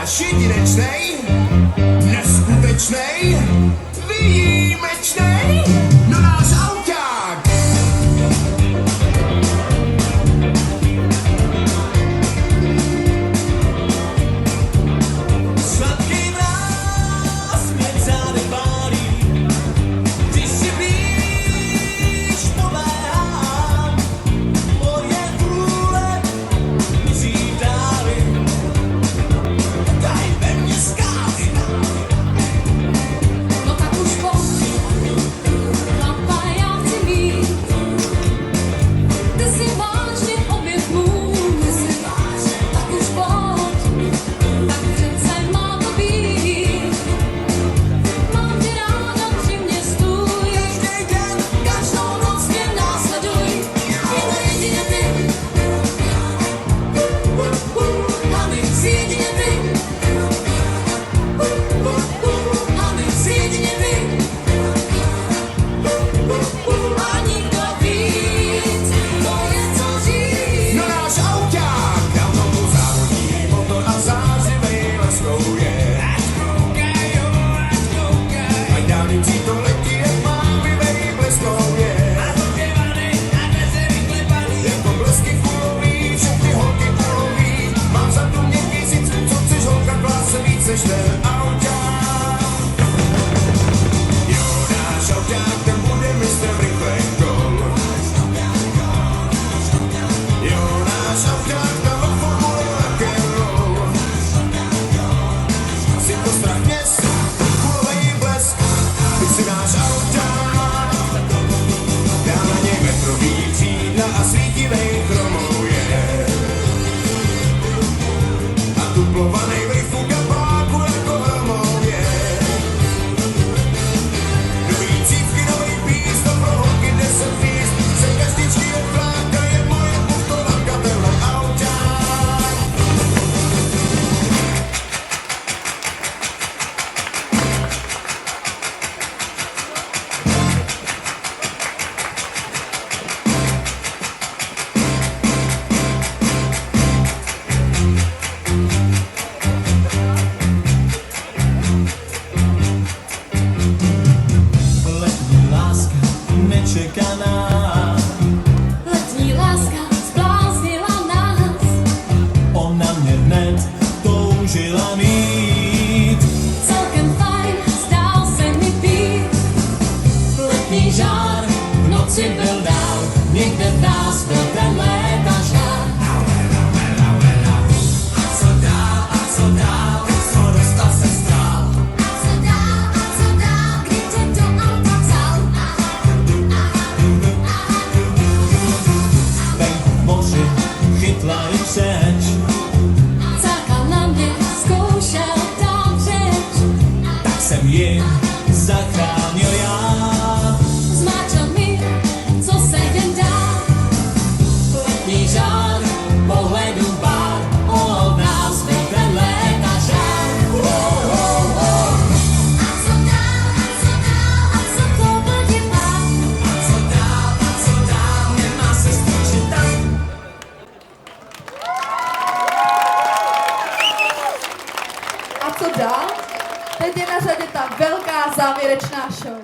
náš jedinečnej, neskutečnej, výjimečnej, no náš auták. Sladký mráz mě zády pálí, když si blíž podléhám, moje vůle mizí dály, daj ve mně skály. No tak už pojď, chlapa, já chci mít. Ty si vážně oběť můj, tak už pojď, tak přece má to být. Mám tě ráda, při mě stůj, každý den, každou noc mě následuj. Jen jedině ty, hlavně jsi jedině ty. Hlavně jsi jedině ty. A nikdo víc, to je co říct. No náš auták, dávno tu závodí motor a zářivej leskou je. Ať dálnicí to letí, jak mávivej bleskou je. Jako blesky kulový, všechny holky kulový. Mám za tu měkký si, co chceš holka, klás víc než ten auták. Jo, náš auták, ten bude mistrem rychlých kol. Jo, náš auták, tam ve formule rock'n'roll. Si postrach měst, kulovej blesk, ty si náš auták. Dá na něj metrový křídla a svítivej chromou je. A tuplovanej vliv u kapáku jako hromou je. Nový cívky, nový píst, to pro holky 10 míst. Se kaštičky odfláka, je moje půvkolanka, tenhle auták. Letní láska nečekaná, Letní láska zbláznila nás. ona mě hned toužila mít. Celkem fajn, zdál se mi být. Letní žár v noci byl dál, někde v nás byl ten léta žár. A co dál, co dostal se stál. A co dál, kdy tě do auta vzal? Venku v moři chytla i křeč, Cákal na mě, zkoušel dát řeč. tak jsem ji zachránil já. Zmáčel mi, co se jen dá. Letní žár, pohledu pár, od nás byl ten léta žár. A co to blbě má? A co dál, nemá se skončit tak. A co dál? Teď je na řadě ta velká závěrečná show.